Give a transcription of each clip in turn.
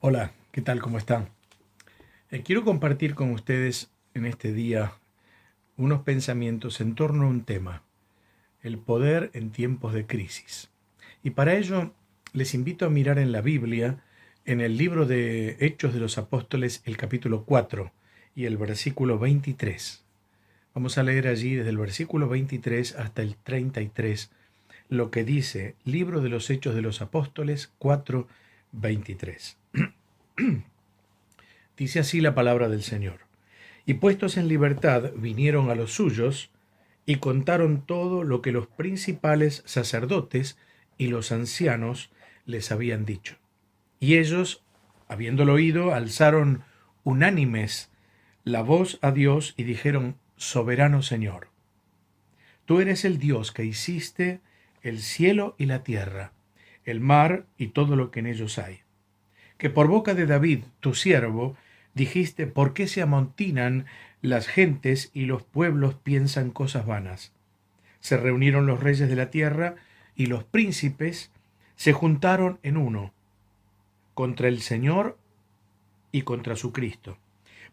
Hola, ¿qué tal? ¿Cómo están? Quiero compartir con ustedes en este día unos pensamientos en torno a un tema, el poder en tiempos de crisis. Y para ello les invito a mirar en la Biblia, en el libro de Hechos de los Apóstoles, el capítulo 4 y el versículo 23. Vamos a leer allí desde el versículo 23 hasta el 33 lo que dice Libro de los Hechos de los Apóstoles 4, 23. Dice así la palabra del Señor. Y puestos en libertad vinieron a los suyos y contaron todo lo que los principales sacerdotes y los ancianos les habían dicho. Y ellos, habiéndolo oído, alzaron unánimes la voz a Dios y dijeron: Soberano Señor, tú eres el Dios que hiciste el cielo y la tierra, el mar y todo lo que en ellos hay, que por boca de David, tu siervo, dijiste: ¿por qué se amontinan las gentes y los pueblos piensan cosas vanas? Se reunieron los reyes de la tierra y los príncipes se juntaron en uno contra el Señor y contra su Cristo,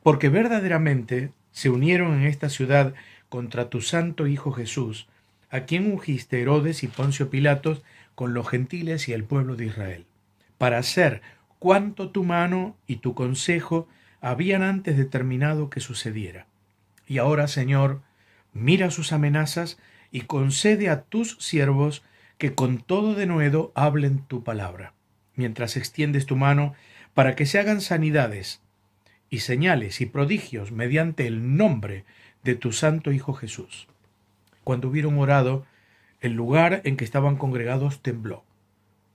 porque verdaderamente se unieron en esta ciudad contra tu santo Hijo Jesús, a quien ungiste Herodes y Poncio Pilatos con los gentiles y el pueblo de Israel, para hacer cuanto tu mano y tu consejo habían antes determinado que sucediera. Y ahora, Señor, mira sus amenazas y concede a tus siervos que con todo denuedo hablen tu palabra, mientras extiendes tu mano para que se hagan sanidades y señales y prodigios mediante el nombre de tu santo Hijo Jesús. Cuando hubieron orado, el lugar en que estaban congregados tembló,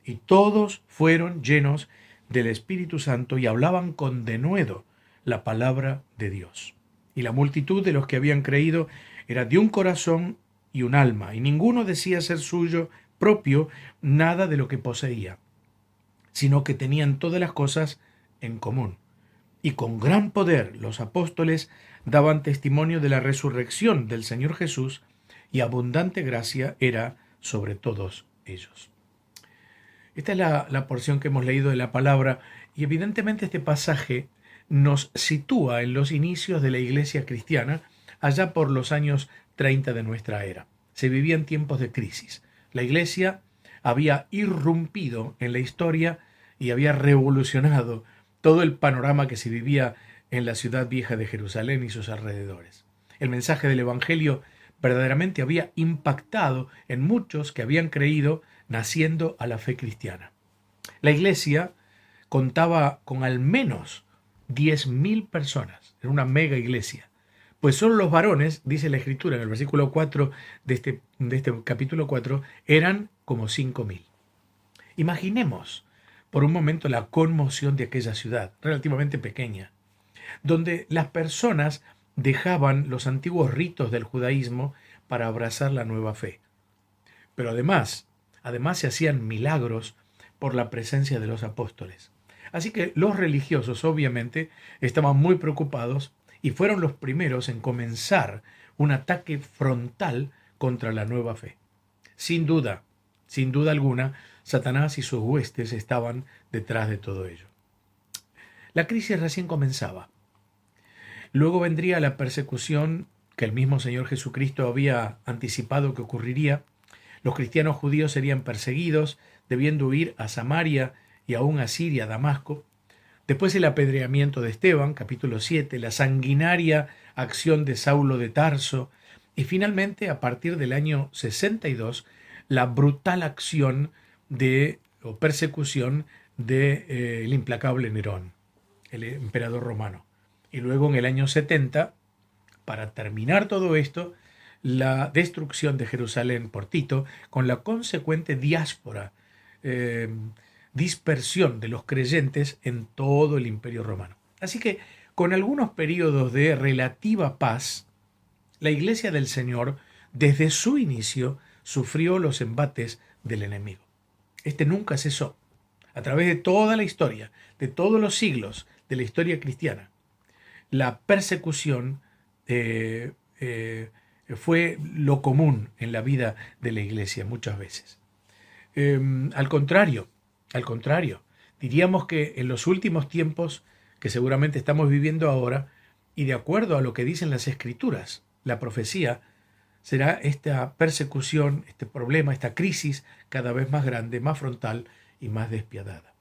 y todos fueron llenos del Espíritu Santo y hablaban con denuedo la palabra de Dios. Y la multitud de los que habían creído era de un corazón y un alma, y ninguno decía ser suyo propio nada de lo que poseía, sino que tenían todas las cosas en común. Y con gran poder los apóstoles daban testimonio de la resurrección del Señor Jesús, y abundante gracia era sobre todos ellos. Esta es la porción que hemos leído de la palabra, y evidentemente este pasaje nos sitúa en los inicios de la iglesia cristiana, allá por los años 30 de nuestra era. Se vivían tiempos de crisis. La iglesia había irrumpido en la historia y había revolucionado todo el panorama que se vivía en la ciudad vieja de Jerusalén y sus alrededores. El mensaje del Evangelio verdaderamente había impactado en muchos que habían creído, naciendo a la fe cristiana. La iglesia contaba con al menos 10.000 personas, era una mega iglesia, pues solo los varones, dice la Escritura en el versículo 4 de este capítulo 4, eran como 5.000. Imaginemos por un momento la conmoción de aquella ciudad, relativamente pequeña, donde las personas dejaban los antiguos ritos del judaísmo para abrazar la nueva fe. Pero además se hacían milagros por la presencia de los apóstoles. Así que los religiosos obviamente estaban muy preocupados y fueron los primeros en comenzar un ataque frontal contra la nueva fe. Sin duda alguna, Satanás y sus huestes estaban detrás de todo ello. La crisis recién comenzaba. Luego vendría la persecución que el mismo Señor Jesucristo había anticipado que ocurriría. Los cristianos judíos serían perseguidos, debiendo huir a Samaria y aún a Siria, Damasco. Después el apedreamiento de Esteban, capítulo 7, la sanguinaria acción de Saulo de Tarso, y finalmente, a partir del año 62, la brutal acción o persecución del implacable Nerón, el emperador romano. Y luego en el año 70, para terminar todo esto, la destrucción de Jerusalén por Tito, con la consecuente diáspora, dispersión de los creyentes en todo el imperio romano. Así que, con algunos periodos de relativa paz, la iglesia del Señor, desde su inicio, sufrió los embates del enemigo. Este nunca cesó. A través de toda la historia, de todos los siglos de la historia cristiana, la persecución fue lo común en la vida de la iglesia muchas veces. Al contrario, Diríamos que en los últimos tiempos que seguramente estamos viviendo ahora, y de acuerdo a lo que dicen las Escrituras, la profecía, será esta persecución, este problema, esta crisis cada vez más grande, más frontal y más despiadada.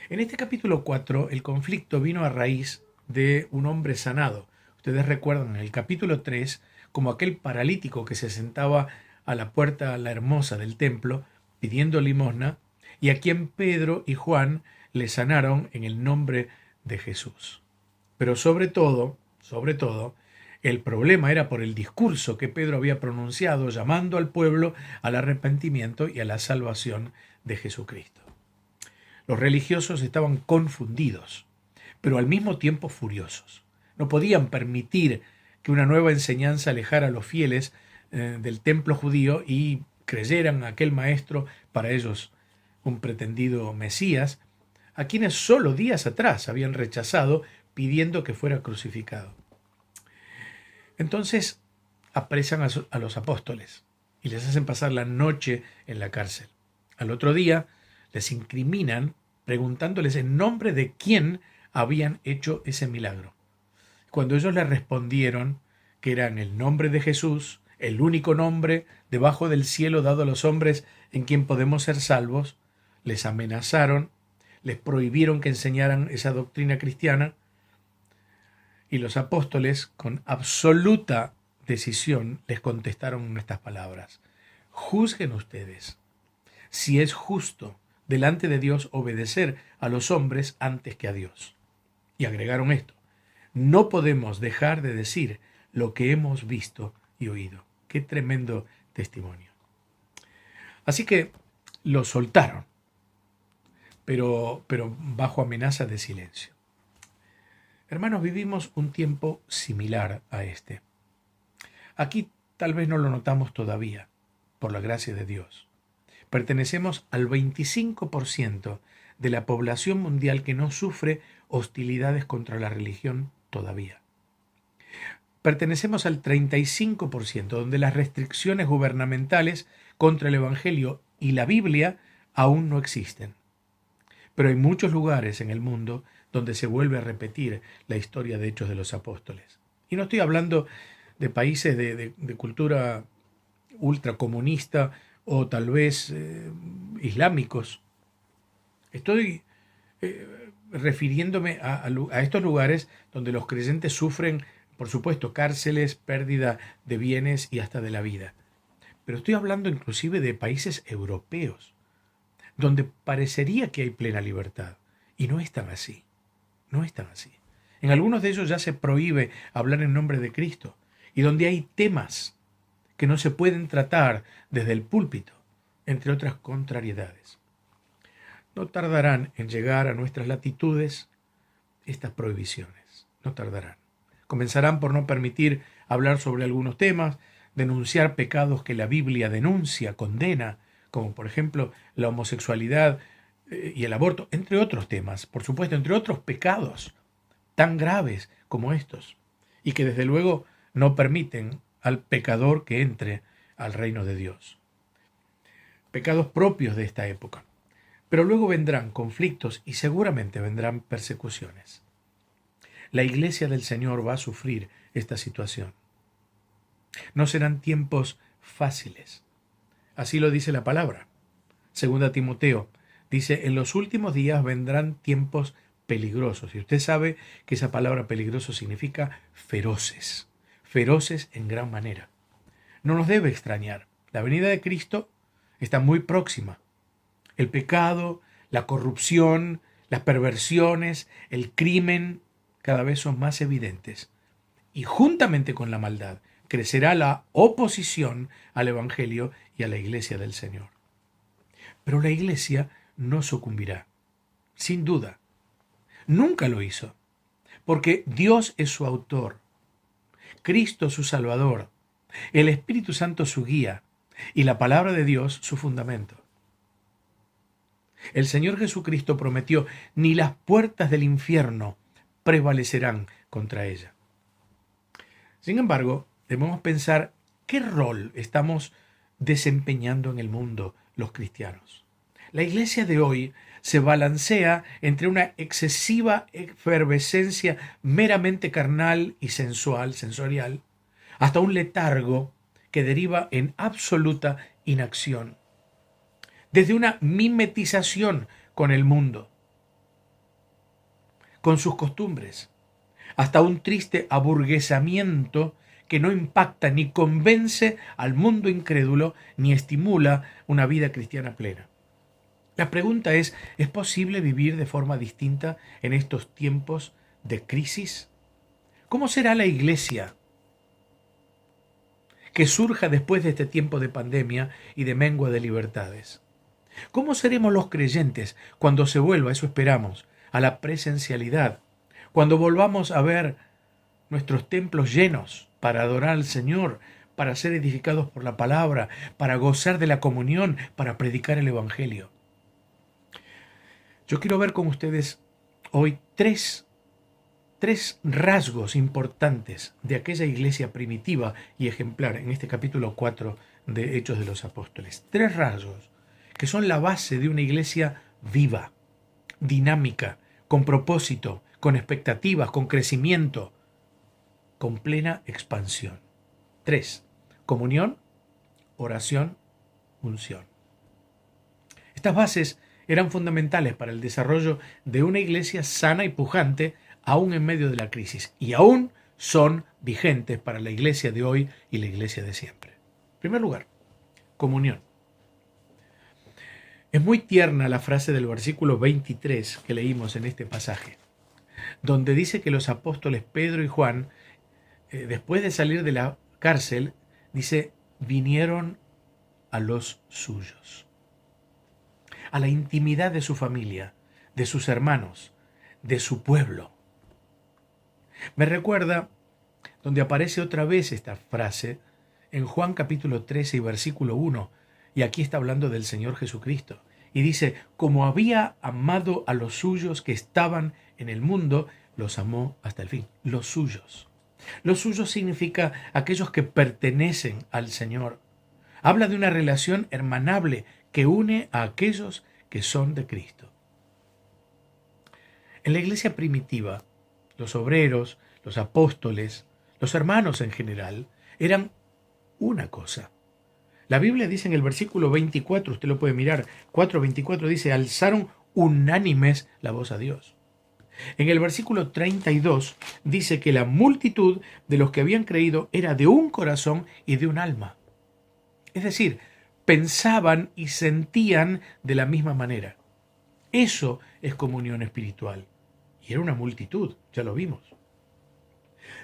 En este capítulo 4, el conflicto vino a raíz de un hombre sanado. Ustedes recuerdan en el capítulo 3 como aquel paralítico que se sentaba a la puerta la hermosa del templo pidiendo limosna, y a quien Pedro y Juan le sanaron en el nombre de Jesús. Pero sobre todo, el problema era por el discurso que Pedro había pronunciado llamando al pueblo al arrepentimiento y a la salvación de Jesucristo. Los religiosos estaban confundidos, pero al mismo tiempo furiosos. No podían permitir que una nueva enseñanza alejara a los fieles del templo judío y creyeran a aquel maestro, para ellos un pretendido Mesías, a quienes solo días atrás habían rechazado pidiendo que fuera crucificado. Entonces apresan a los apóstoles y les hacen pasar la noche en la cárcel. Al otro día les incriminan preguntándoles en nombre de quién habían hecho ese milagro. Cuando ellos les respondieron que era en el nombre de Jesús, el único nombre debajo del cielo dado a los hombres en quien podemos ser salvos, les amenazaron, les prohibieron que enseñaran esa doctrina cristiana, y los apóstoles, con absoluta decisión, les contestaron estas palabras: juzguen ustedes si es justo delante de Dios obedecer a los hombres antes que a Dios. Y agregaron esto: no podemos dejar de decir lo que hemos visto y oído. Qué tremendo testimonio. Así que lo soltaron, pero bajo amenaza de silencio. Hermanos, vivimos un tiempo similar a este. Aquí tal vez no lo notamos todavía, por la gracia de Dios. Pertenecemos al 25% de la población mundial que no sufre hostilidades contra la religión todavía. Pertenecemos al 35%, donde las restricciones gubernamentales contra el Evangelio y la Biblia aún no existen. Pero hay muchos lugares en el mundo donde se vuelve a repetir la historia de Hechos de los Apóstoles. Y no estoy hablando de países de cultura ultracomunista o tal vez islámicos. Estoy refiriéndome a estos lugares donde los creyentes sufren, por supuesto, cárceles, pérdida de bienes y hasta de la vida. Pero estoy hablando inclusive de países europeos, donde parecería que hay plena libertad. Y no es tan así. No es tan así. En algunos de ellos ya se prohíbe hablar en nombre de Cristo, y donde hay temas que no se pueden tratar desde el púlpito, entre otras contrariedades. No tardarán en llegar a nuestras latitudes estas prohibiciones. No tardarán. Comenzarán por no permitir hablar sobre algunos temas, denunciar pecados que la Biblia denuncia, condena, como por ejemplo la homosexualidad y el aborto, entre otros temas, por supuesto, entre otros pecados tan graves como estos, y que desde luego no permiten al pecador que entre al reino de Dios. Pecados propios de esta época. Pero luego vendrán conflictos y seguramente vendrán persecuciones. La iglesia del Señor va a sufrir esta situación. No serán tiempos fáciles. Así lo dice la palabra. Segunda Timoteo dice: en los últimos días vendrán tiempos peligrosos. Y usted sabe que esa palabra peligroso significa feroces. Feroces en gran manera. No nos debe extrañar. La venida de Cristo está muy próxima. El pecado, la corrupción, las perversiones, el crimen cada vez son más evidentes. Y juntamente con la maldad crecerá la oposición al Evangelio y a la iglesia del Señor. Pero la iglesia no sucumbirá, sin duda. Nunca lo hizo, porque Dios es su autor, Cristo su Salvador, el Espíritu Santo su guía y la palabra de Dios su fundamento. El Señor Jesucristo prometió: ni las puertas del infierno prevalecerán contra ella. Sin embargo, debemos pensar qué rol estamos desempeñando en el mundo los cristianos. La iglesia de hoy se balancea entre una excesiva efervescencia meramente carnal y sensual, sensorial, hasta un letargo que deriva en absoluta inacción, desde una mimetización con el mundo, con sus costumbres, hasta un triste aburguesamiento que no impacta ni convence al mundo incrédulo ni estimula una vida cristiana plena. La pregunta ¿es posible vivir de forma distinta en estos tiempos de crisis? ¿Cómo será la iglesia que surja después de este tiempo de pandemia y de mengua de libertades? ¿Cómo seremos los creyentes cuando se vuelva, eso esperamos, a la presencialidad? Cuando volvamos a ver nuestros templos llenos para adorar al Señor, para ser edificados por la palabra, para gozar de la comunión, para predicar el Evangelio. Yo quiero ver con ustedes hoy tres rasgos importantes de aquella iglesia primitiva y ejemplar en este capítulo 4 de Hechos de los Apóstoles. Tres rasgos que son la base de una iglesia viva, dinámica, con propósito, con expectativas, con crecimiento, con plena expansión. 3. Comunión, oración, unción. Estas bases eran fundamentales para el desarrollo de una iglesia sana y pujante, aún en medio de la crisis, y aún son vigentes para la iglesia de hoy y la iglesia de siempre. En primer lugar, comunión. Es muy tierna la frase del versículo 23 que leímos en este pasaje, donde dice que los apóstoles Pedro y Juan, después de salir de la cárcel, dice, vinieron a los suyos, a la intimidad de su familia, de sus hermanos, de su pueblo. Me recuerda donde aparece otra vez esta frase en Juan capítulo 13 y versículo 1, y aquí está hablando del Señor Jesucristo, y dice, como había amado a los suyos que estaban en el mundo, los amó hasta el fin, los suyos. Los suyos significa aquellos que pertenecen al Señor. Habla de una relación hermanable que une a aquellos que son de Cristo. En la iglesia primitiva, los obreros, los apóstoles, los hermanos en general, eran una cosa. La Biblia dice en el versículo 24, usted lo puede mirar, 4:24 dice, alzaron unánimes la voz a Dios. En el versículo 32 dice que la multitud de los que habían creído era de un corazón y de un alma. Es decir, pensaban y sentían de la misma manera. Eso es comunión espiritual. Y era una multitud, ya lo vimos.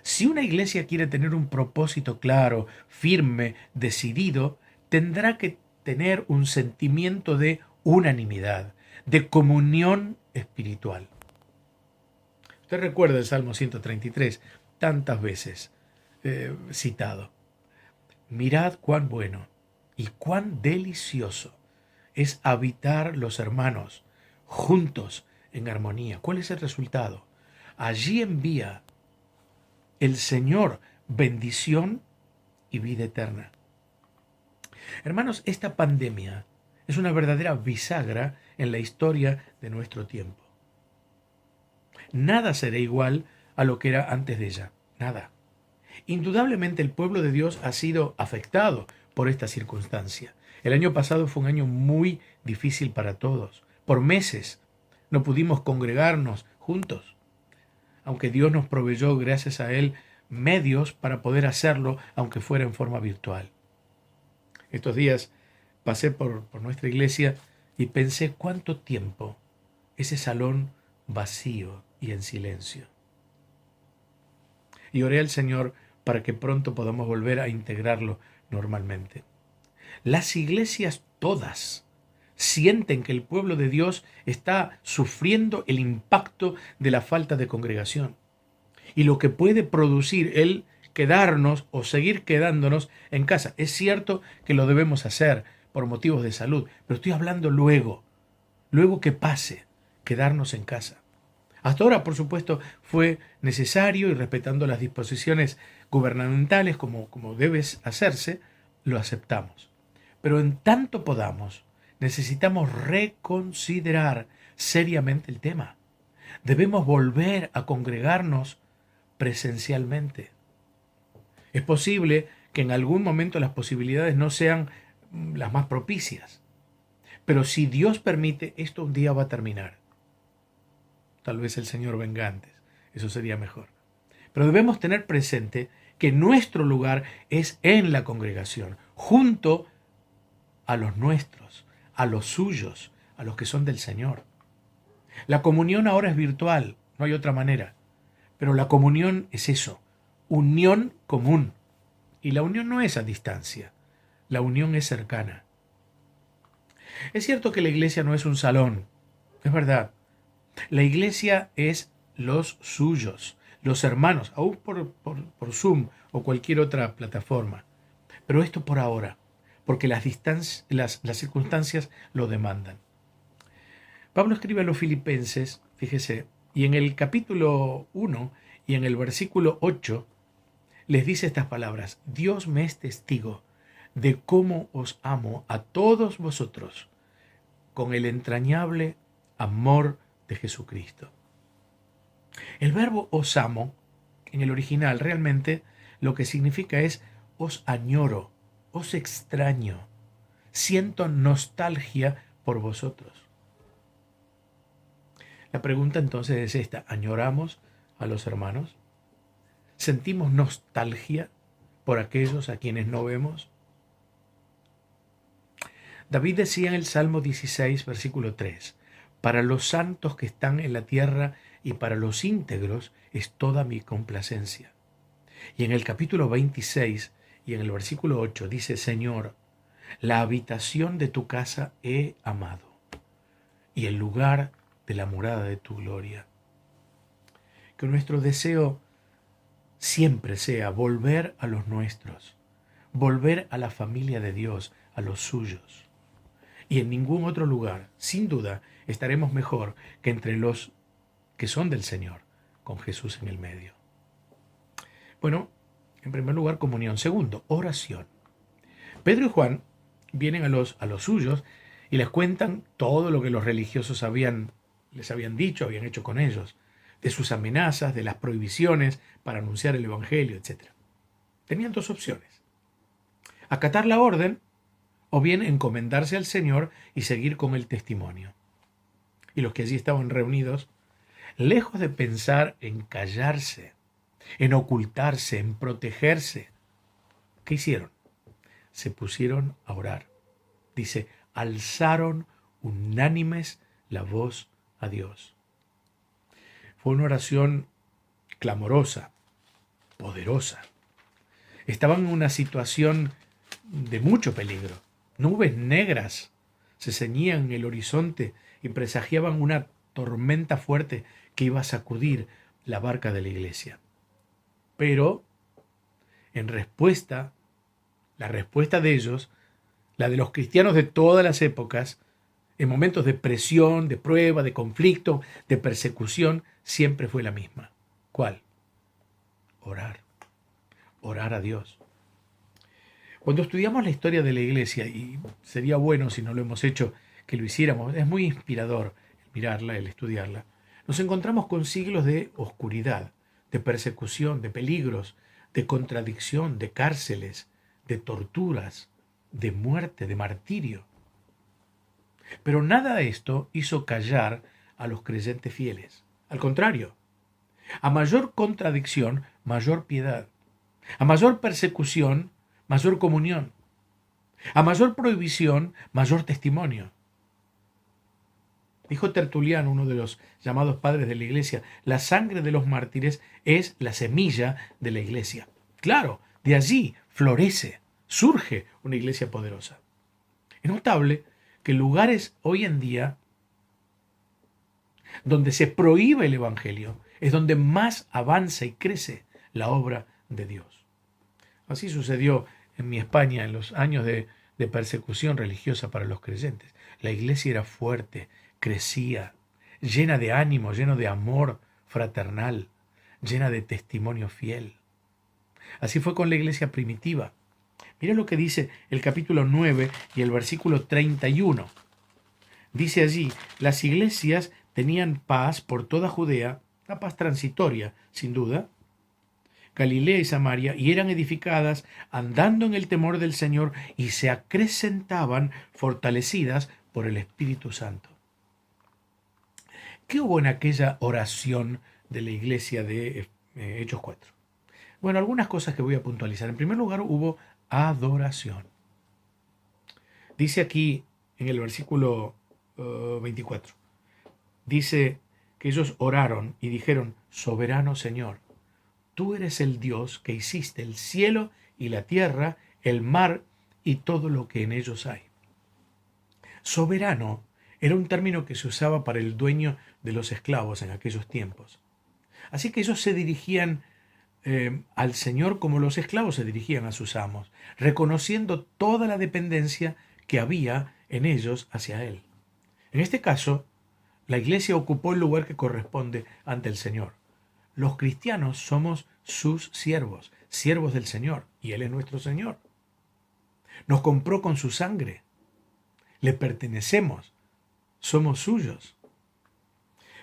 Si una iglesia quiere tener un propósito claro, firme, decidido, tendrá que tener un sentimiento de unanimidad, de comunión espiritual. Usted recuerda el Salmo 133, tantas veces citado. Mirad cuán bueno y cuán delicioso es habitar los hermanos juntos en armonía. ¿Cuál es el resultado? Allí envía el Señor bendición y vida eterna. Hermanos, esta pandemia es una verdadera bisagra en la historia de nuestro tiempo. Nada será igual a lo que era antes de ella. Nada. Indudablemente el pueblo de Dios ha sido afectado por esta circunstancia. El año pasado fue un año muy difícil para todos. Por meses no pudimos congregarnos juntos, aunque Dios nos proveyó, gracias a Él, medios para poder hacerlo, aunque fuera en forma virtual. Estos días pasé por nuestra iglesia y pensé cuánto tiempo ese salón vacío y en silencio. Y oré al Señor para que pronto podamos volver a integrarlo normalmente. Las iglesias todas sienten que el pueblo de Dios está sufriendo el impacto de la falta de congregación y lo que puede producir el quedarnos o seguir quedándonos en casa. Es cierto que lo debemos hacer por motivos de salud, pero estoy hablando luego que pase, quedarnos en casa. Hasta ahora, por supuesto, fue necesario y respetando las disposiciones gubernamentales como debe hacerse, lo aceptamos. Pero en tanto podamos, necesitamos reconsiderar seriamente el tema. Debemos volver a congregarnos presencialmente. Es posible que en algún momento las posibilidades no sean las más propicias, pero si Dios permite, esto un día va a terminar. Tal vez el Señor venga antes, eso sería mejor. Pero debemos tener presente que nuestro lugar es en la congregación, junto a los nuestros, a los suyos, a los que son del Señor. La comunión ahora es virtual, no hay otra manera, pero la comunión es eso, unión común. Y la unión no es a distancia, la unión es cercana. Es cierto que la iglesia no es un salón, es verdad. La iglesia es los suyos, los hermanos, aún por Zoom o cualquier otra plataforma. Pero esto por ahora, porque las circunstancias lo demandan. Pablo escribe a los filipenses, fíjese, y en el capítulo 1 y en el versículo 8 les dice estas palabras: Dios me es testigo de cómo os amo a todos vosotros con el entrañable amor de Jesucristo. El verbo os amo, en el original, realmente lo que significa es os añoro, os extraño, siento nostalgia por vosotros. La pregunta entonces es esta: ¿añoramos a los hermanos? ¿Sentimos nostalgia por aquellos a quienes no vemos? David decía en el Salmo 16, versículo 3, para los santos que están en la tierra y para los íntegros es toda mi complacencia. Y en el capítulo 26 y en el versículo 8 dice: Señor, la habitación de tu casa he amado y el lugar de la morada de tu gloria. Que nuestro deseo siempre sea volver a los nuestros, volver a la familia de Dios, a los suyos. Y en ningún otro lugar, sin duda, estaremos mejor que entre los que son del Señor, con Jesús en el medio. Bueno, en primer lugar, comunión. Segundo, oración. Pedro y Juan vienen a los suyos y les cuentan todo lo que los religiosos les habían dicho, habían hecho con ellos, de sus amenazas, de las prohibiciones para anunciar el Evangelio, etc. Tenían dos opciones: acatar la orden o bien encomendarse al Señor y seguir con el testimonio. Y los que allí estaban reunidos, lejos de pensar en callarse, en ocultarse, en protegerse, ¿qué hicieron? Se pusieron a orar. Dice, alzaron unánimes la voz a Dios. Fue una oración clamorosa, poderosa. Estaban en una situación de mucho peligro. Nubes negras se ceñían en el horizonte y presagiaban una tormenta fuerte que iba a sacudir la barca de la iglesia. Pero, en respuesta, la respuesta de ellos, la de los cristianos de todas las épocas, en momentos de presión, de prueba, de conflicto, de persecución, siempre fue la misma. ¿Cuál? Orar. Orar a Dios. Cuando estudiamos la historia de la iglesia, y sería bueno si no lo hemos hecho que lo hiciéramos, es muy inspirador el mirarla, el estudiarla, nos encontramos con siglos de oscuridad, de persecución, de peligros, de contradicción, de cárceles, de torturas, de muerte, de martirio. Pero nada de esto hizo callar a los creyentes fieles. Al contrario, a mayor contradicción, mayor piedad. A mayor persecución, mayor comunión. A mayor prohibición, mayor testimonio. Dijo Tertuliano, uno de los llamados padres de la iglesia, la sangre de los mártires es la semilla de la iglesia. Claro, de allí florece, surge una iglesia poderosa. Es notable que lugares hoy en día donde se prohíbe el Evangelio es donde más avanza y crece la obra de Dios. Así sucedió en mi España en los años de persecución religiosa para los creyentes. La iglesia era fuerte, crecía, llena de ánimo, llena de amor fraternal, llena de testimonio fiel. Así fue con la iglesia primitiva. Mira lo que dice el capítulo 9 y el versículo 31. Dice allí, las iglesias tenían paz por toda Judea, la paz transitoria, sin duda, Galilea y Samaria, y eran edificadas andando en el temor del Señor y se acrecentaban fortalecidas por el Espíritu Santo. ¿Qué hubo en aquella oración de la iglesia de Hechos 4? Bueno, algunas cosas que voy a puntualizar. En primer lugar, hubo adoración. Dice aquí en el versículo 24, dice que ellos oraron y dijeron, soberano Señor, tú eres el Dios que hiciste el cielo y la tierra, el mar y todo lo que en ellos hay. Soberano era un término que se usaba para el dueño de los esclavos en aquellos tiempos. Así que ellos se dirigían al Señor como los esclavos se dirigían a sus amos, reconociendo toda la dependencia que había en ellos hacia Él. En este caso, la iglesia ocupó el lugar que corresponde ante el Señor. Los cristianos somos sus siervos, siervos del Señor, y Él es nuestro Señor. Nos compró con su sangre, le pertenecemos, somos suyos.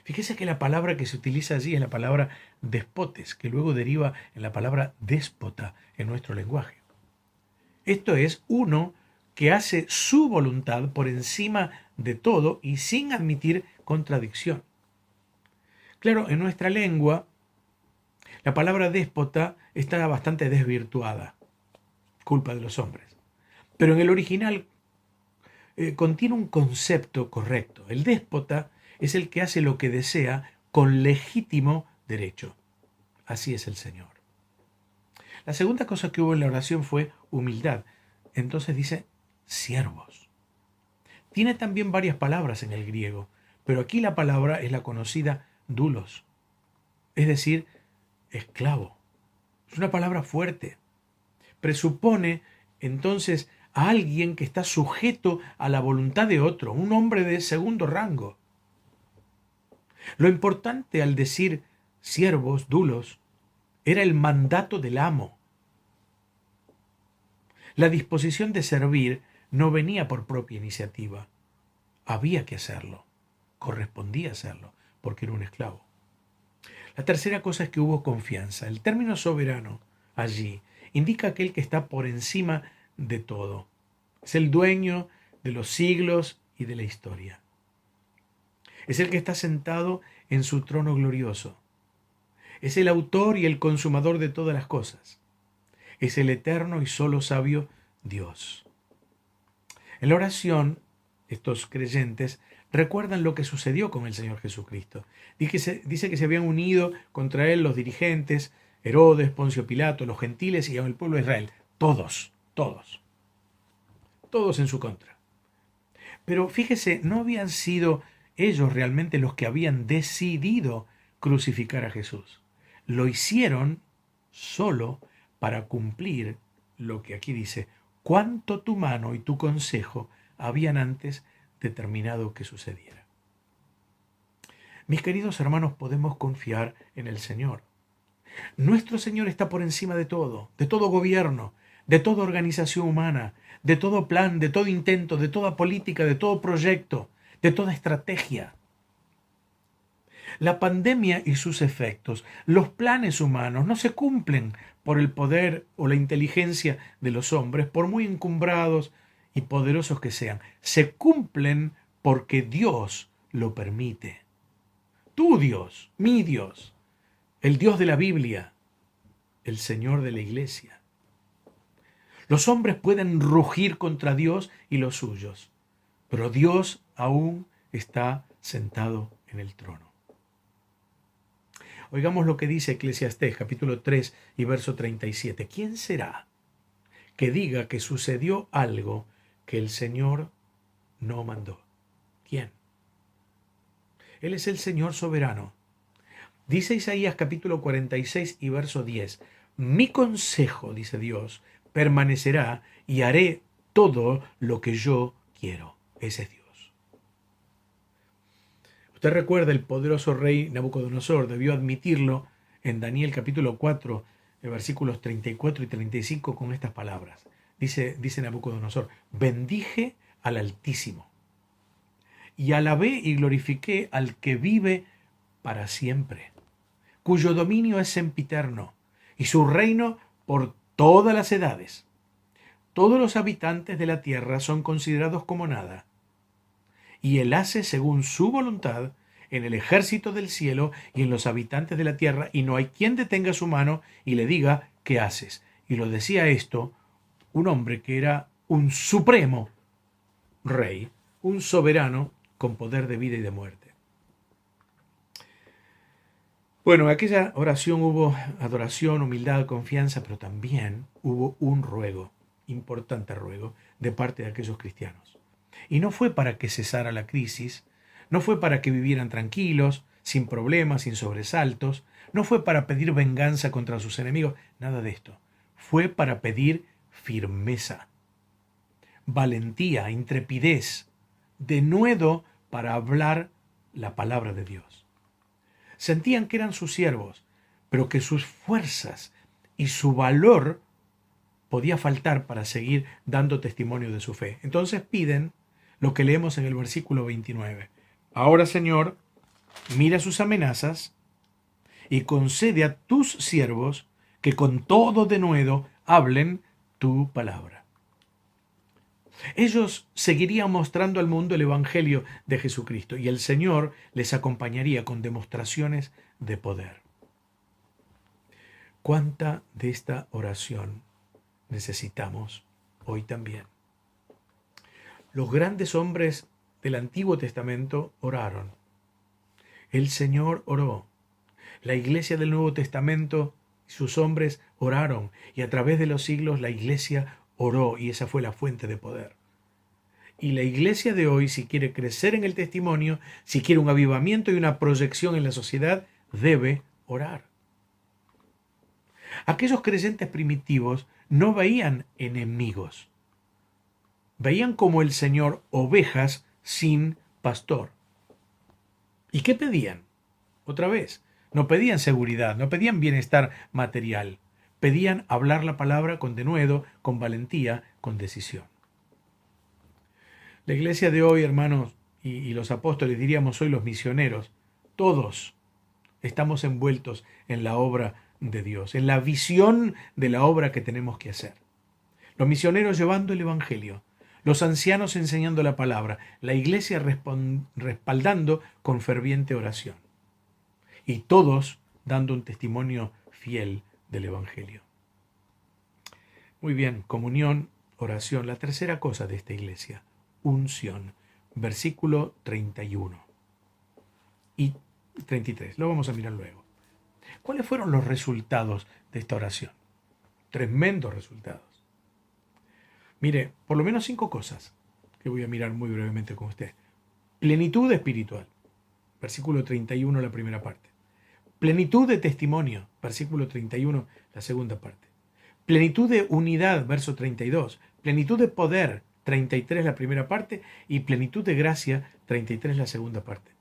Fíjese que la palabra que se utiliza allí es la palabra despotes, que luego deriva en la palabra déspota en nuestro lenguaje. Esto es uno que hace su voluntad por encima de todo y sin admitir contradicción. Claro, en nuestra lengua la palabra déspota está bastante desvirtuada, culpa de los hombres. Pero en el original contiene un concepto correcto. El déspota es el que hace lo que desea con legítimo derecho. Así es el Señor. La segunda cosa que hubo en la oración fue humildad. Entonces dice siervos. Tiene también varias palabras en el griego, pero aquí la palabra es la conocida doulos, es decir, esclavo. Es una palabra fuerte. Presupone entonces a alguien que está sujeto a la voluntad de otro, un hombre de segundo rango. Lo importante al decir siervos, doulos, era el mandato del amo. La disposición de servir no venía por propia iniciativa. Había que hacerlo, correspondía hacerlo, porque era un esclavo. La tercera cosa es que hubo confianza. El término soberano allí indica aquel que está por encima de todo. Es el dueño de los siglos y de la historia. Es el que está sentado en su trono glorioso. Es el autor y el consumador de todas las cosas. Es el eterno y solo sabio Dios. En la oración, estos creyentes recuerdan lo que sucedió con el Señor Jesucristo. Dice que se habían unido contra él los dirigentes, Herodes, Poncio Pilato, los gentiles y el pueblo de Israel. Todos en su contra. Pero fíjese, no habían sido ellos realmente los que habían decidido crucificar a Jesús. Lo hicieron solo para cumplir lo que aquí dice, cuanto tu mano y tu consejo habían antes determinado que sucediera. Mis queridos hermanos, podemos confiar en el Señor. Nuestro Señor está por encima de todo gobierno, de toda organización humana, de todo plan, de todo intento, de toda política, de todo proyecto, de toda estrategia. La pandemia y sus efectos, los planes humanos no se cumplen por el poder o la inteligencia de los hombres, por muy encumbrados y poderosos que sean. Se cumplen porque Dios lo permite. Tu Dios, mi Dios, el Dios de la Biblia, el Señor de la Iglesia. Los hombres pueden rugir contra Dios y los suyos, pero Dios aún está sentado en el trono. Oigamos lo que dice Eclesiastés, capítulo 3 y verso 37. ¿Quién será que diga que sucedió algo que el Señor no mandó? ¿Quién? Él es el Señor soberano. Dice Isaías capítulo 46 y verso 10. Mi consejo, dice Dios, permanecerá y haré todo lo que yo quiero. Ese es Dios. Usted recuerda, el poderoso rey Nabucodonosor debió admitirlo en Daniel capítulo 4, versículos 34 y 35 con estas palabras. Dice Nabucodonosor, bendije al Altísimo y alabé y glorifiqué al que vive para siempre, cuyo dominio es sempiterno, y su reino por todas las edades. Todos los habitantes de la tierra son considerados como nada, y él hace según su voluntad en el ejército del cielo y en los habitantes de la tierra, y no hay quien detenga su mano y le diga, ¿qué haces? Y lo decía esto un hombre que era un supremo rey, un soberano con poder de vida y de muerte. Bueno, en aquella oración hubo adoración, humildad, confianza, pero también hubo un ruego, importante ruego, de parte de aquellos cristianos. Y no fue para que cesara la crisis, no fue para que vivieran tranquilos, sin problemas, sin sobresaltos, no fue para pedir venganza contra sus enemigos, nada de esto. Fue para pedir firmeza, valentía, intrepidez, denuedo para hablar la palabra de Dios. Sentían que eran sus siervos, pero que sus fuerzas y su valor podía faltar para seguir dando testimonio de su fe. Entonces piden lo que leemos en el versículo 29. Ahora, Señor, mira sus amenazas y concede a tus siervos que con todo denuedo hablen tu palabra. Ellos seguirían mostrando al mundo el Evangelio de Jesucristo y el Señor les acompañaría con demostraciones de poder. ¿Cuánta de esta oración necesitamos hoy también? Los grandes hombres del Antiguo Testamento oraron. El Señor oró. La iglesia del Nuevo Testamento y sus hombres oraron. Y a través de los siglos la iglesia oró y esa fue la fuente de poder. Y la iglesia de hoy, si quiere crecer en el testimonio, si quiere un avivamiento y una proyección en la sociedad, debe orar. Aquellos creyentes primitivos no veían enemigos. Veían como el Señor ovejas sin pastor. ¿Y qué pedían? Otra vez, no pedían seguridad, no pedían bienestar material. Pedían hablar la palabra con denuedo, con valentía, con decisión. La iglesia de hoy, hermanos, y los apóstoles, diríamos hoy los misioneros, todos estamos envueltos en la obra de Dios, en la visión de la obra que tenemos que hacer. Los misioneros llevando el Evangelio, los ancianos enseñando la palabra, la iglesia respaldando con ferviente oración. Y todos dando un testimonio fiel del Evangelio. Muy bien, comunión, oración. La tercera cosa de esta iglesia, unción. Versículo 31 y 33. Lo vamos a mirar luego. ¿Cuáles fueron los resultados de esta oración? Tremendos resultados. Mire, por lo menos 5 cosas que voy a mirar muy brevemente con usted. Plenitud espiritual, versículo 31, la primera parte. Plenitud de testimonio, versículo 31, la segunda parte. Plenitud de unidad, verso 32. Plenitud de poder, 33, la primera parte. Y plenitud de gracia, 33, la segunda parte.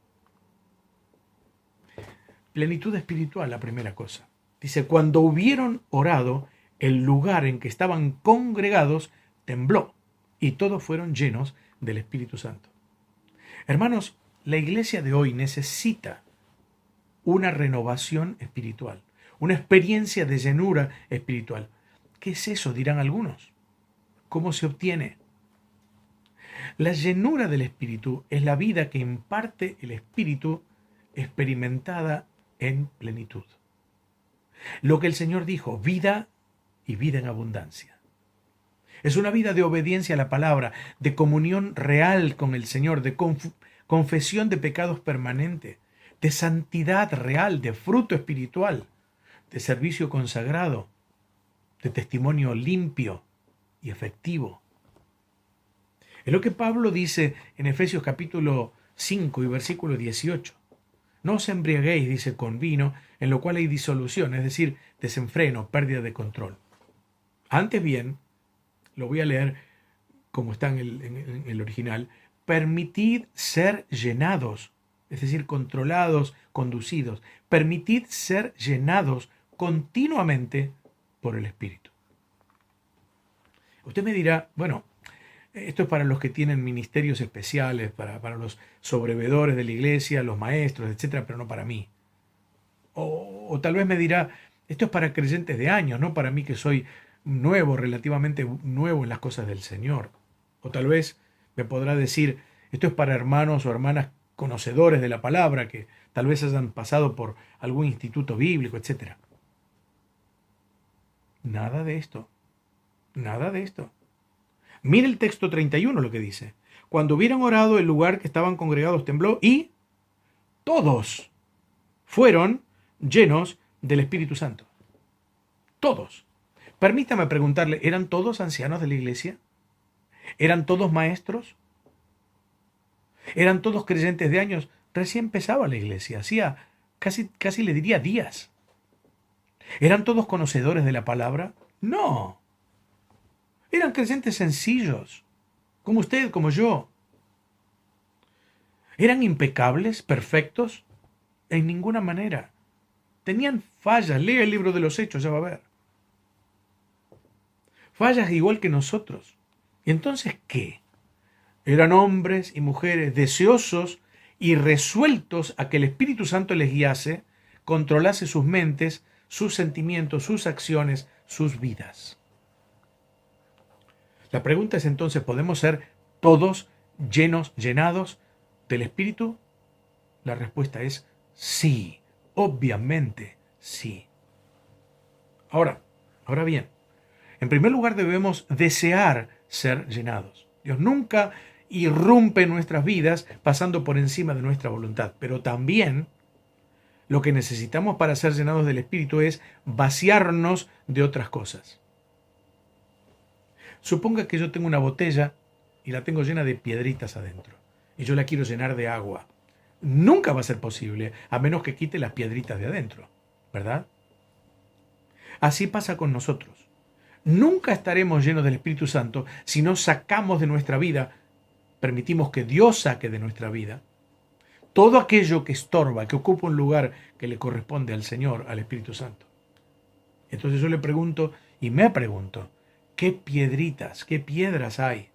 Plenitud espiritual, la primera cosa. Dice, cuando hubieron orado, el lugar en que estaban congregados tembló y todos fueron llenos del Espíritu Santo. Hermanos, la iglesia de hoy necesita una renovación espiritual, una experiencia de llenura espiritual. ¿Qué es eso? Dirán algunos. ¿Cómo se obtiene? La llenura del Espíritu es la vida que imparte el Espíritu experimentada en plenitud. Lo que el Señor dijo, vida y vida en abundancia. Es una vida de obediencia a la palabra, de comunión real con el Señor, de confesión de pecados permanente, de santidad real, de fruto espiritual, de servicio consagrado, de testimonio limpio y efectivo. Es lo que Pablo dice en Efesios capítulo 5 y versículo 18. No os embriaguéis, dice, con vino, en lo cual hay disolución, es decir, desenfreno, pérdida de control. Antes bien, lo voy a leer como está en el original, permitid ser llenados, es decir, controlados, conducidos. Permitid ser llenados continuamente por el Espíritu. Usted me dirá, bueno, Esto es para los que tienen ministerios especiales, para los sobrevedores de la iglesia, los maestros, etcétera, pero no para mí. O tal vez me dirá, esto es para creyentes de años, no para mí que soy nuevo, relativamente nuevo en las cosas del Señor. O tal vez me podrá decir, esto es para hermanos o hermanas conocedores de la palabra, que tal vez hayan pasado por algún instituto bíblico, etcétera. Nada de esto. Nada de esto. Mire el texto 31 lo que dice. Cuando hubieran orado, el lugar que estaban congregados tembló y todos fueron llenos del Espíritu Santo. Todos. Permítame preguntarle, ¿eran todos ancianos de la iglesia? ¿Eran todos maestros? ¿Eran todos creyentes de años? Recién empezaba la iglesia, hacía casi le diría días. ¿Eran todos conocedores de la palabra? No. Eran creyentes sencillos, como usted, como yo. ¿Eran impecables, perfectos? En ninguna manera. Tenían fallas. Lea el libro de los Hechos, ya va a ver. Fallas igual que nosotros. ¿Y entonces qué? Eran hombres y mujeres deseosos y resueltos a que el Espíritu Santo les guiase, controlase sus mentes, sus sentimientos, sus acciones, sus vidas. La pregunta es entonces, ¿podemos ser todos llenados del Espíritu? La respuesta es sí, obviamente sí. Ahora bien, en primer lugar debemos desear ser llenados. Dios nunca irrumpe en nuestras vidas pasando por encima de nuestra voluntad, pero también lo que necesitamos para ser llenados del Espíritu es vaciarnos de otras cosas. Suponga que yo tengo una botella y la tengo llena de piedritas adentro y yo la quiero llenar de agua. Nunca va a ser posible a menos que quite las piedritas de adentro, ¿verdad? Así pasa con nosotros. Nunca estaremos llenos del Espíritu Santo si no sacamos de nuestra vida, permitimos que Dios saque de nuestra vida todo aquello que estorba, que ocupa un lugar que le corresponde al Señor, al Espíritu Santo. Entonces yo le pregunto y me pregunto, ¿qué piedritas, qué piedras hay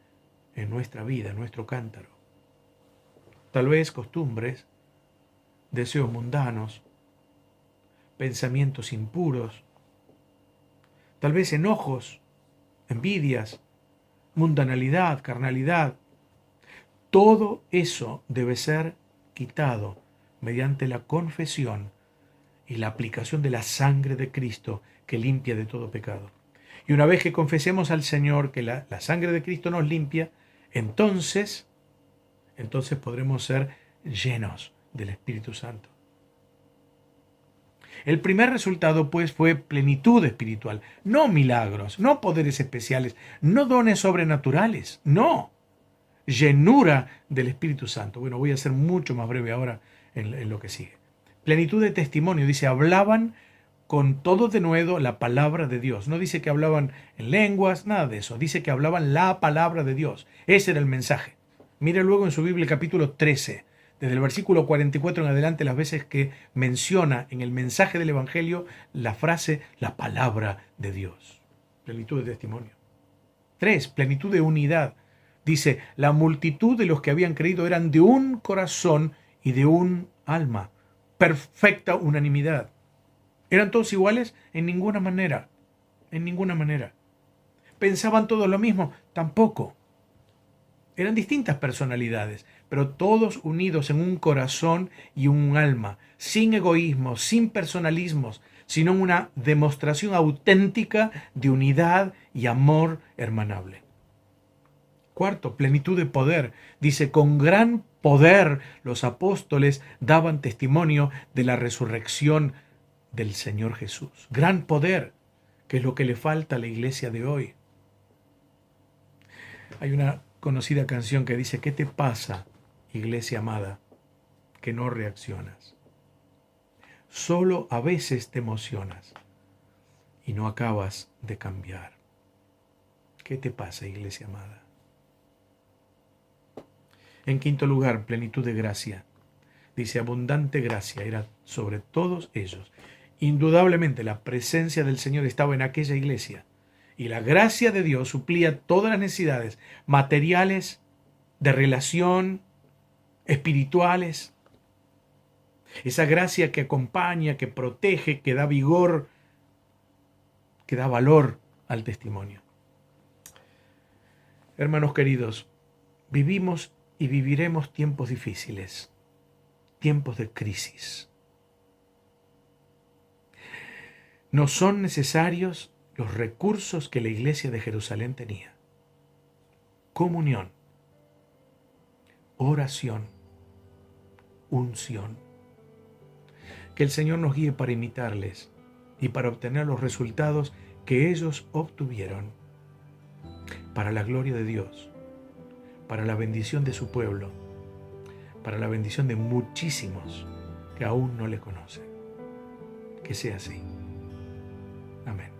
en nuestra vida, en nuestro cántaro? Tal vez costumbres, deseos mundanos, pensamientos impuros, tal vez enojos, envidias, mundanalidad, carnalidad. Todo eso debe ser quitado mediante la confesión y la aplicación de la sangre de Cristo que limpia de todo pecado. Y una vez que confesemos al Señor que la sangre de Cristo nos limpia, entonces podremos ser llenos del Espíritu Santo. El primer resultado, pues, fue plenitud espiritual, no milagros, no poderes especiales, no dones sobrenaturales, no, llenura del Espíritu Santo. Bueno, voy a ser mucho más breve ahora en lo que sigue. Plenitud de testimonio, dice, hablaban con todo denuedo la palabra de Dios. No dice que hablaban en lenguas, nada de eso. Dice que hablaban la palabra de Dios. Ese era el mensaje. Mire luego en su Biblia capítulo 13, desde el versículo 44 en adelante, las veces que menciona en el mensaje del Evangelio la frase, la palabra de Dios. Plenitud de testimonio. 3, plenitud de unidad. Dice, la multitud de los que habían creído eran de un corazón y de un alma. Perfecta unanimidad. ¿Eran todos iguales? En ninguna manera. En ninguna manera. ¿Pensaban todos lo mismo? Tampoco. Eran distintas personalidades, pero todos unidos en un corazón y un alma, sin egoísmos, sin personalismos, sino una demostración auténtica de unidad y amor hermanable. 4, plenitud de poder. Dice, con gran poder los apóstoles daban testimonio de la resurrección del Señor Jesús. Gran poder, que es lo que le falta a la iglesia de hoy. Hay una conocida canción que dice, ¿qué te pasa, iglesia amada, que no reaccionas? Solo a veces te emocionas y no acabas de cambiar. ¿Qué te pasa, iglesia amada? En quinto lugar, plenitud de gracia. Dice, abundante gracia era sobre todos ellos. Indudablemente la presencia del Señor estaba en aquella iglesia Y la gracia de Dios suplía todas las necesidades materiales, de relación, espirituales. Esa gracia que acompaña, que protege, que da vigor, que da valor al testimonio. Hermanos queridos, vivimos y viviremos tiempos difíciles, tiempos de crisis. No son necesarios los recursos que la iglesia de Jerusalén tenía. Comunión, oración, unción. Que el Señor nos guíe para imitarles y para obtener los resultados que ellos obtuvieron, para la gloria de Dios, para la bendición de su pueblo, para la bendición de muchísimos que aún no le conocen. Que sea así. Amén.